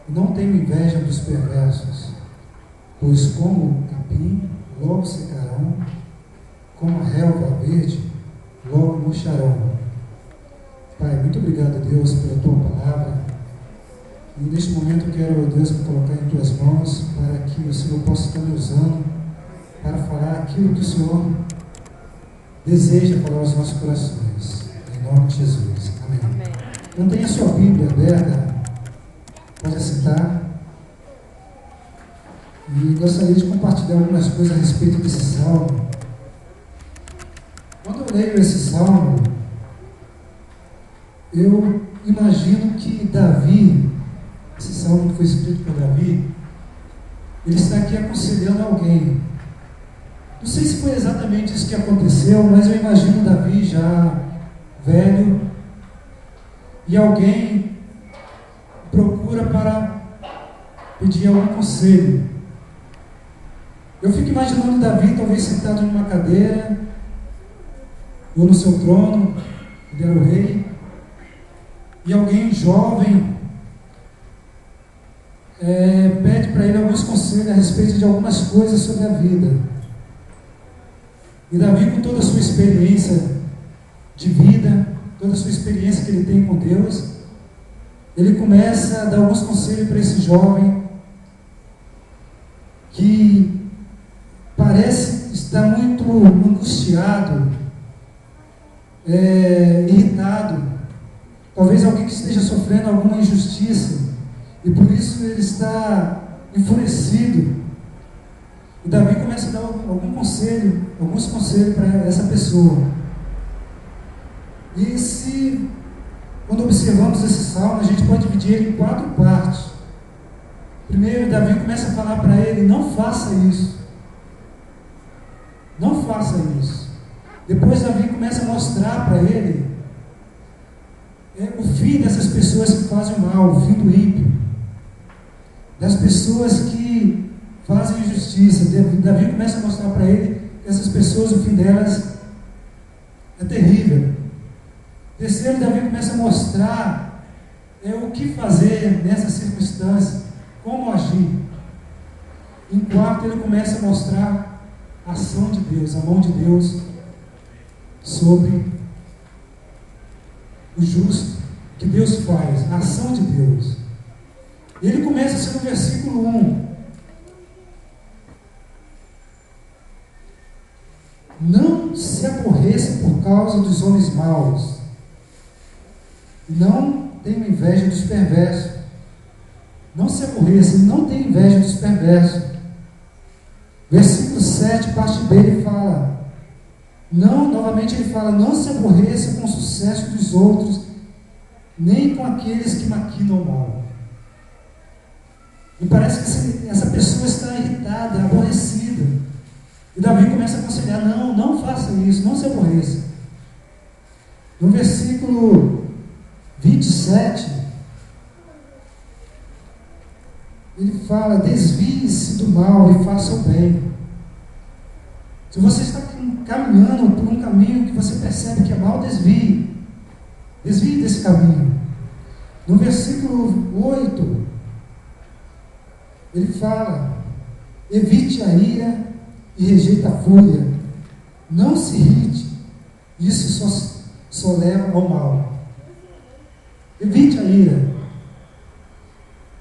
Não tenho inveja dos perversos, pois como o capim, logo secarão, como a relva verde, logo murcharão. Pai, muito obrigado, Deus, pela Tua palavra. E neste momento eu quero, Deus, me colocar em Tuas mãos para que o Senhor possa estar me usando para falar aquilo que o Senhor deseja falar aos nossos corações. Em nome de Jesus. Amém. Amém. Mantenha a sua Bíblia aberta, pode citar. E gostaria de compartilhar algumas coisas a respeito desse salmo. Quando eu leio esse salmo, eu imagino que Davi, esse salmo que foi escrito por Davi, ele está aqui aconselhando alguém. Não sei se foi exatamente isso que aconteceu, mas eu imagino Davi já velho, e alguém procura para pedir algum conselho. Eu fico imaginando Davi talvez sentado em uma cadeira, ou no seu trono, ele era o rei, e alguém jovem pede para ele alguns conselhos a respeito de algumas coisas sobre a vida. E Davi, com toda a sua experiência de vida, toda a sua experiência que ele tem com Deus, ele começa a dar alguns conselhos para esse jovem que parece estar muito angustiado, irritado, talvez alguém que esteja sofrendo alguma injustiça, e por isso ele está enfurecido. E Davi começa a dar alguns conselhos para essa pessoa. E quando observamos esse salmo, a gente pode dividir ele em 4 partes. Primeiro, Davi começa a falar para ele: não faça isso. Não faça isso. Depois Davi começa a mostrar para ele o fim dessas pessoas que fazem o mal, o fim do ímpio, das pessoas que fazem injustiça. Davi começa a mostrar para ele que essas pessoas, o fim delas é terrível. Terceiro, Davi começa a mostrar o que fazer nessas circunstâncias, como agir. Em quarto, ele começa a mostrar a ação de Deus, a mão de Deus sobre o justo, que Deus faz, a ação de Deus. Ele começa assim no versículo 1. Não se aborreça por causa dos homens maus, não tenha inveja dos perversos. Não se aborreça, não tenha inveja dos perversos. Versículo 7, parte B, ele fala, novamente ele fala, não se aborreça com o sucesso dos outros, nem com aqueles que maquinam o mal. E parece que essa pessoa está irritada, aborrecida. E Davi começa a aconselhar: não faça isso, não se aborreça. No versículo 27, ele fala: desvie-se do mal e faça o bem. Se você está caminhando por um caminho que você percebe que é mal, desvie desse caminho. No versículo 8, ele fala: evite a ira e rejeita a fúria, não se irrite, isso só leva ao mal. Evite a ira.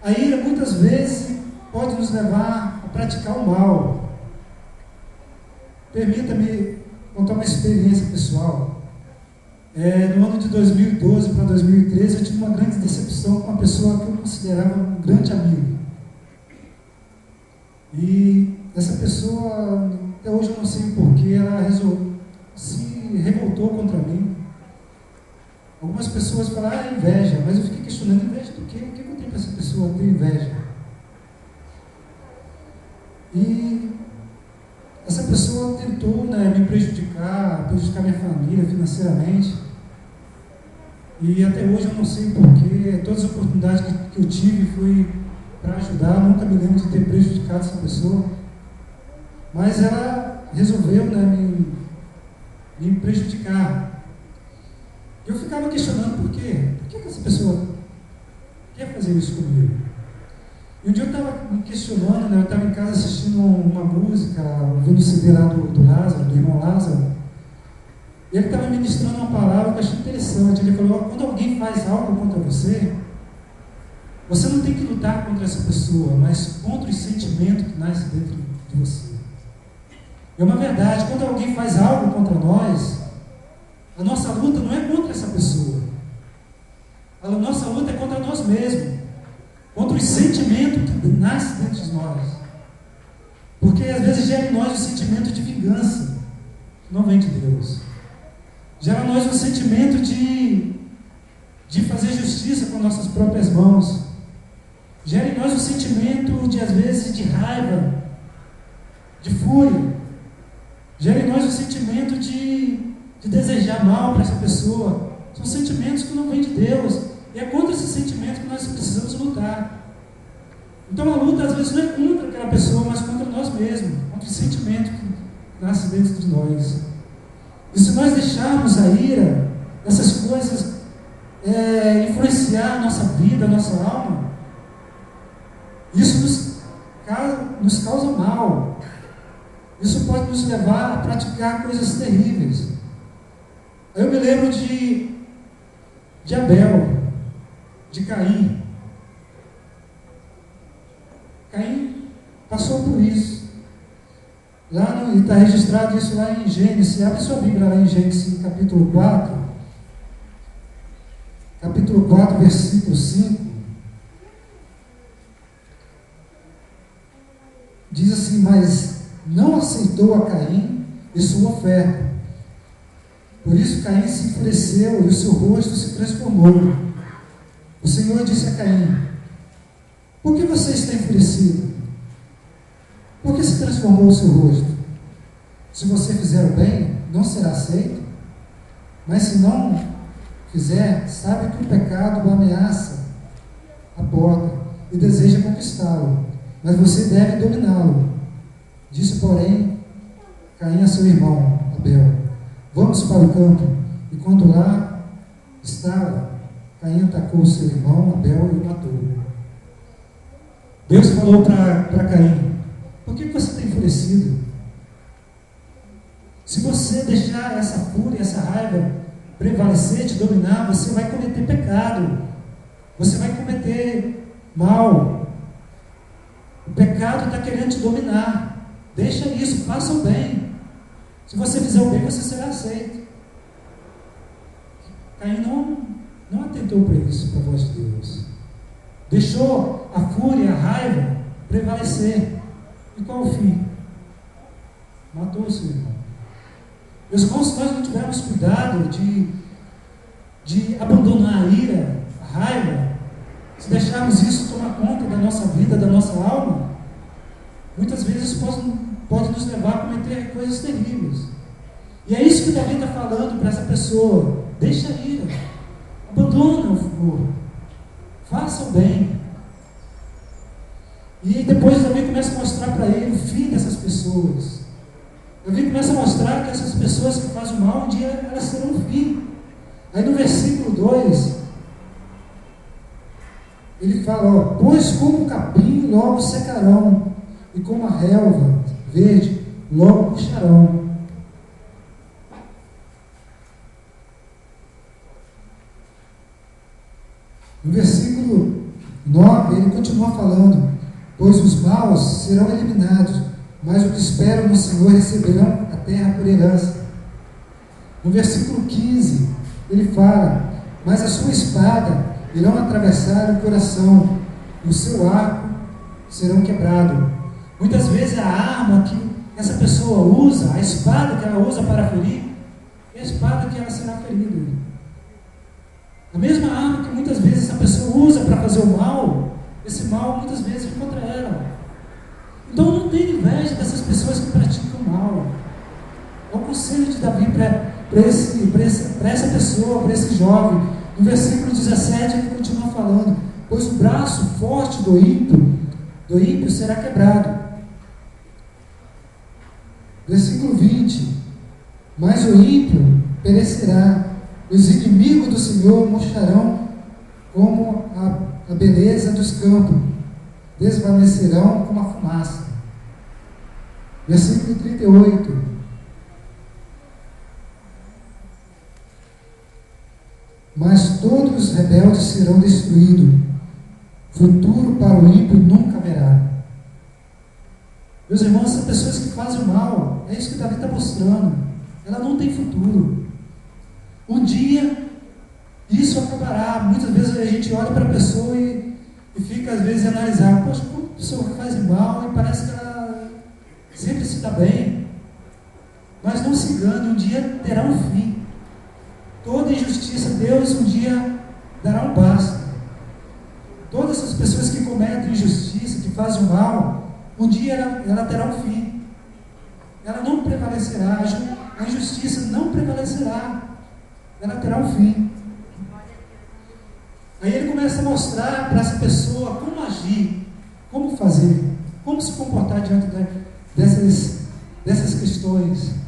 A ira muitas vezes pode nos levar a praticar o mal. Permita-me contar uma experiência pessoal. No ano de 2012 para 2013, eu tive uma grande decepção com uma pessoa que eu considerava um grande amigo. E essa pessoa, até hoje eu não sei porquê, ela se revoltou contra mim. Algumas pessoas falaram: é inveja, mas eu fiquei questionando: inveja do quê? O que eu tenho para essa pessoa ter inveja? E essa pessoa tentou me prejudicar minha família financeiramente. E até hoje eu não sei porquê. Todas as oportunidades que eu tive foi para ajudar. Eu nunca me lembro de ter prejudicado essa pessoa. Mas ela resolveu me prejudicar. Eu ficava questionando por quê? Por que essa pessoa quer fazer isso comigo? E um dia eu estava me questionando, né? Eu estava em casa assistindo uma música, ouvindo o CD lá do Lázaro, do irmão Lázaro, e ele estava ministrando uma palavra que eu achei interessante. Ele falou: quando alguém faz algo contra você, você não tem que lutar contra essa pessoa, mas contra o sentimento que nasce dentro de você. É uma verdade, quando alguém faz algo contra nós, a nossa luta não é contra essa pessoa. A nossa luta é contra nós mesmos, contra o sentimento que nasce dentro de nós. Porque às vezes gera em nós o sentimento de vingança, que não vem de Deus. Gera em nós o sentimento de fazer justiça com nossas próprias mãos. Gera em nós o sentimento de, às vezes, de raiva, de fúria. Gera em nós o sentimento de desejar mal para essa pessoa. São sentimentos que não vêm de Deus. E é contra esse sentimento que nós precisamos lutar. Então a luta às vezes não é contra aquela pessoa, mas contra nós mesmos, contra o sentimento que nasce dentro de nós. E se nós deixarmos a ira, essas coisas influenciar a nossa vida, a nossa alma, isso nos causa mal. Isso pode nos levar a praticar coisas terríveis. Eu me lembro de Abel, de Caim. Caim passou por isso. Lá está registrado isso lá em Gênesis. Abre sua Bíblia lá em Gênesis, capítulo 4. Capítulo 4, versículo 5. Diz assim: mas não aceitou a Caim e sua oferta. Por isso Caim se enfureceu e o seu rosto se transformou. O Senhor disse a Caim: por que você está enfurecido? Por que se transformou o seu rosto? Se você fizer o bem, não será aceito? Mas se não fizer, sabe que o pecado o ameaça a porta e deseja conquistá-lo, mas você deve dominá-lo. Disse, porém, Caim a seu irmão Abel: vamos para o campo. E quando lá estava, Caim atacou seu irmão Abel e o matou. Deus falou para Caim: por que você está enfurecido? Se você deixar essa fúria, essa raiva prevalecer, te dominar, você vai cometer pecado, você vai cometer mal. O pecado está querendo te dominar. Deixa isso, faça o bem. Se você fizer o bem, você será aceito. Caim não atentou para isso, para a voz de Deus. Deixou a fúria, a raiva prevalecer. E qual o fim? Matou o seu irmão. Meus irmãos, se nós não tivermos cuidado de abandonar a ira, a raiva, se deixarmos isso tomar conta da nossa vida, da nossa alma, muitas vezes pode nos levar a cometer coisas terríveis. E é isso que Davi está falando para essa pessoa: deixa a ira, abandona o furor, faça o bem. E depois Davi começa a mostrar para ele o fim dessas pessoas. Davi começa a mostrar que essas pessoas que fazem o mal, um dia elas serão o fim. Aí no versículo 2, ele fala: pois como o capim logo secarão, e como a relva verde logo murcharão. No versículo 9, ele continua falando: pois os maus serão eliminados, mas os que esperam no Senhor receberão a terra por herança. No versículo 15, ele fala: mas a sua espada irão atravessar o coração, e o seu arco serão quebrados. Muitas vezes a arma que essa pessoa usa, a espada que ela usa para ferir, é a espada que ela será ferida. A mesma arma que muitas vezes essa pessoa usa para fazer o mal, esse mal muitas vezes é contra ela. Então não tenha inveja dessas pessoas que praticam o mal. É o conselho de Davi para essa pessoa, para esse jovem. No versículo 17 ele continua falando: pois o braço forte do ímpio será quebrado. Versículo 20: mas o ímpio perecerá, os inimigos do Senhor murcharão como a beleza dos campos. desvanecerão como a fumaça. Versículo 38. Mas todos os rebeldes serão destruídos. Futuro para o ímpio nunca haverá. Meus irmãos, essas pessoas que fazem o mal, é isso que Davi está mostrando. Ela não tem futuro. Um dia, isso acabará. Muitas vezes a gente olha para a pessoa e fica, às vezes, analisando. Poxa, como a pessoa faz mal e parece que ela sempre se dá bem. Mas não se engane, um dia terá um fim. Toda injustiça, Deus um dia dará um basta. Todas essas pessoas que cometem injustiça, que fazem o mal, um dia ela terá um fim. Ela não prevalecerá, a injustiça não prevalecerá. Ela terá um fim. Aí ele começa a mostrar para essa pessoa como agir, como fazer, como se comportar diante dessas questões.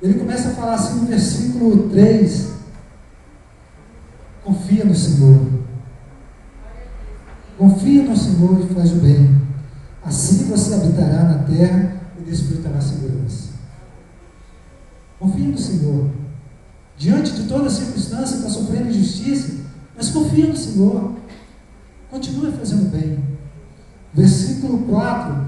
Ele começa a falar assim no versículo 3: confia no Senhor. Confia no Senhor e faz o bem. Assim você habitará na terra e desfrutará a segurança. Confia no Senhor. Diante de toda circunstância, está sofrendo injustiça, mas confia no Senhor. Continue fazendo bem. Versículo 4,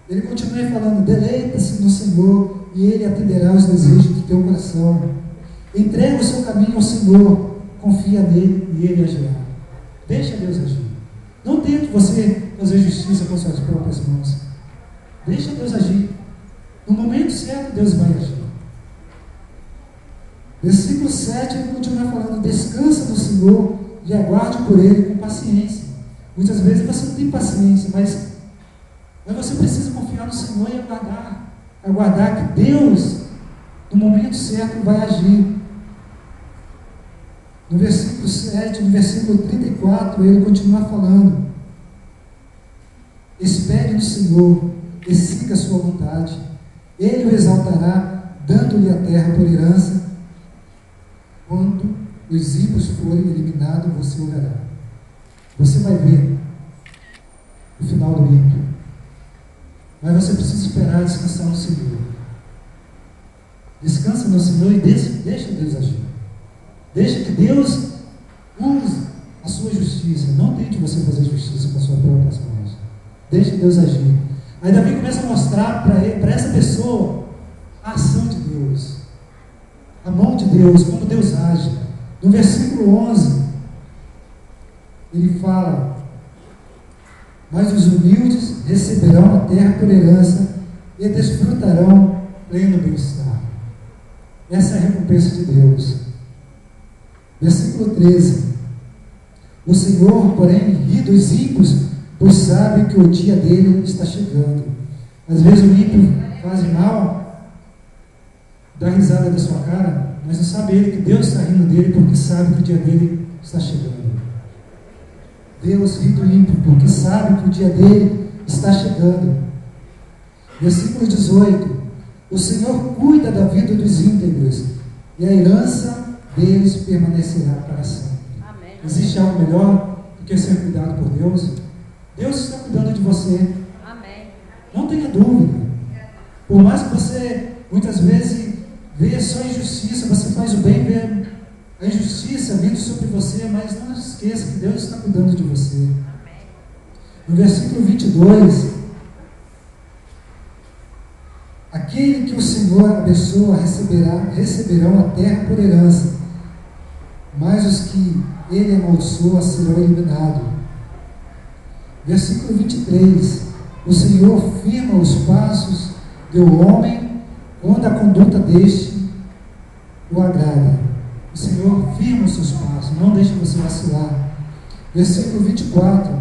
ele continua falando: deleita-se no Senhor e Ele atenderá os desejos do teu coração. Entrega o seu caminho ao Senhor, confia nele e Ele agirá. Deixa Deus agir. Não tente você fazer justiça com suas próprias mãos. Deixa Deus agir. No momento certo, Deus vai agir. Versículo 7, ele continua falando: descansa no Senhor e aguarde por Ele com paciência. Muitas vezes você não tem paciência, mas você precisa confiar no Senhor e aguardar que Deus, no momento certo, vai agir. No versículo 7, no versículo 34, ele continua falando: espere no Senhor e siga a sua vontade. Ele o exaltará, dando-lhe a terra por herança. Quando os ímpios forem eliminados, você o verá. Você vai ver o final do ímpio. Mas você precisa esperar, descansar no Senhor. Descansa no Senhor e deixa Deus agir. Deixa que Deus use a sua justiça. Não tente você fazer justiça com as suas próprias mãos. Deixa Deus agir. Aí Davi começa a mostrar para essa pessoa a ação de Deus, a mão de Deus, como Deus age. No versículo 11, ele fala: mas os humildes receberão a terra por herança e desfrutarão pleno bem-estar. Essa é a recompensa de Deus. Versículo 13: o Senhor, porém, ri dos ímpios, pois sabe que o dia dele está chegando. Às vezes o ímpio faz mal, dá risada da sua cara, mas não sabe ele que Deus está rindo dele, porque sabe que o dia dele está chegando. Deus ri do ímpio, porque sabe que o dia dele está chegando. Versículo 18: o Senhor cuida da vida dos íntegros, e a herança deles permanecerá para sempre. Amém. Existe algo melhor do que ser cuidado por Deus? Deus está cuidando de você. Amém. Não tenha dúvida. Por mais que você muitas vezes vê só injustiça, você faz o bem, vê a injustiça vindo sobre você, mas não esqueça que Deus está cuidando de você. Amém. No versículo 22, aquele que o Senhor abençoa receberão a terra por herança, mas os que ele amaldiçoa serão eliminados. Versículo 23, o Senhor firma os passos do homem quando a conduta deste o agrada. O Senhor firma os seus passos, não deixa você vacilar. Versículo 24,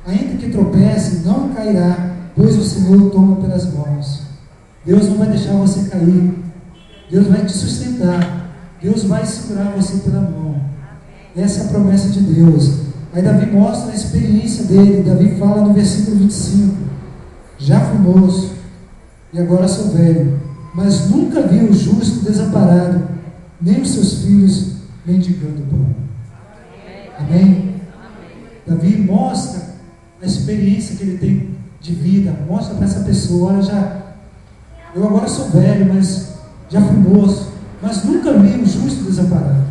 ainda que tropece, não cairá, pois o Senhor o toma pelas mãos. Deus não vai deixar você cair. Deus vai te sustentar. Deus vai segurar você pela mão. Essa é a promessa de Deus. Aí Davi mostra a experiência dele. Davi fala no versículo 25: já fui moço e agora sou velho, mas nunca vi o justo desamparado, nem os seus filhos mendigando pão. Amém? Davi mostra a experiência que ele tem de vida. Mostra para essa pessoa: olha, eu agora sou velho, mas já fui moço, mas nunca vi o justo desamparado.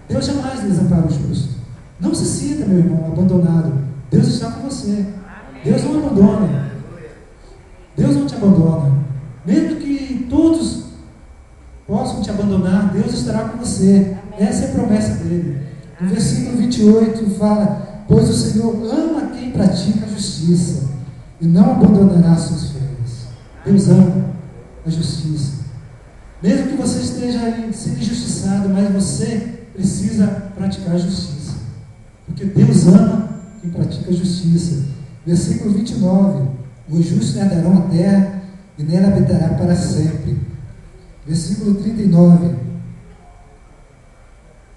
Deus jamais desampara o justo. Não se sinta, meu irmão, abandonado. Deus está com você. Deus não abandona. Deus não te abandona. Mesmo que todos possam te abandonar, Deus estará com você. Essa é a promessa dele. No versículo 28 fala: pois o Senhor ama quem pratica a justiça e não abandonará seus fiéis. Deus ama a justiça. Mesmo que você esteja sendo injustiçado, mas você precisa praticar a justiça, porque Deus ama quem pratica a justiça. Versículo 29: os justos herdarão a terra e nela habitará para sempre. Versículo 39: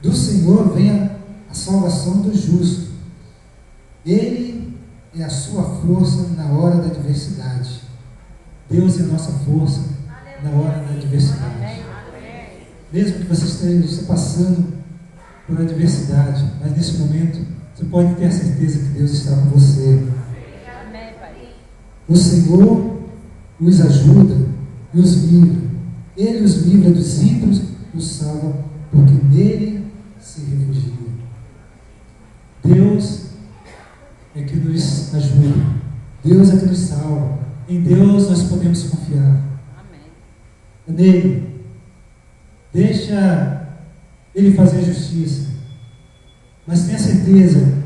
do Senhor vem a salvação do justo, Ele é a sua força na hora da adversidade. Deus é a nossa força na hora da adversidade. Mesmo que você esteja passando por adversidade, mas nesse momento você pode ter a certeza que Deus está com você. O Senhor os ajuda e os livra. Ele os livra dos ímpios e os salva, porque nele se refugia. Deus é que nos ajuda. Deus é que nos salva. Em Deus nós podemos confiar. É nele. Deixa Ele fazer a justiça. Mas tenha certeza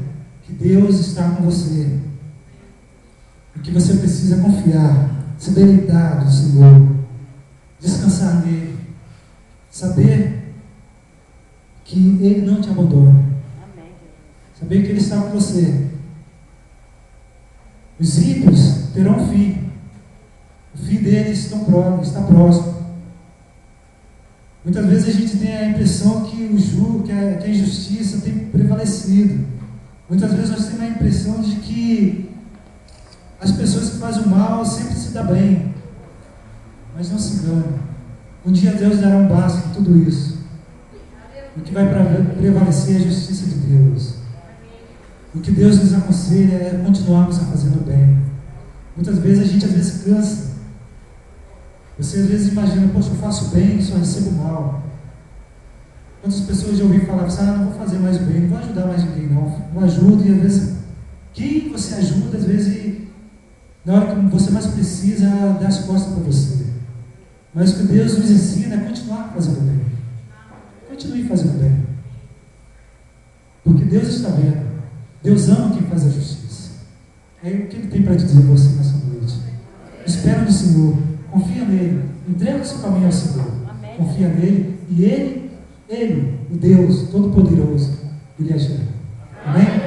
que Deus está com você. E que você precisa confiar, se deleitar do Senhor, descansar nele, saber que Ele não te abandona, saber que Ele está com você. Os ímpios terão um fim, o fim deles está próximo. Muitas vezes a gente tem a impressão que que a injustiça tem prevalecido. Muitas vezes nós temos a impressão de que as pessoas que fazem o mal sempre se dão bem. Mas não se engane. Um dia Deus dará um basta em tudo isso. O que vai prevalecer é a justiça de Deus. O que Deus nos aconselha é continuarmos a fazer o bem. Muitas vezes a gente cansa. Você às vezes imagina: poxa, eu faço bem e só recebo mal. Quantas pessoas já ouvi falar assim: não vou fazer mais o bem, não vou ajudar mais ninguém não ajudo. E às vezes quem você ajuda, às vezes na hora que você mais precisa, dá as costas para você. Mas o que Deus nos ensina é continuar fazendo bem. Continue fazendo bem, porque Deus está vendo. Deus ama quem faz a justiça. É o que Ele tem para dizer a você nessa noite. Espera no Senhor, confia nele, entrega o seu caminho ao Senhor. Confia nele e Ele, o Deus Todo-Poderoso, Ele ajuda. Amém?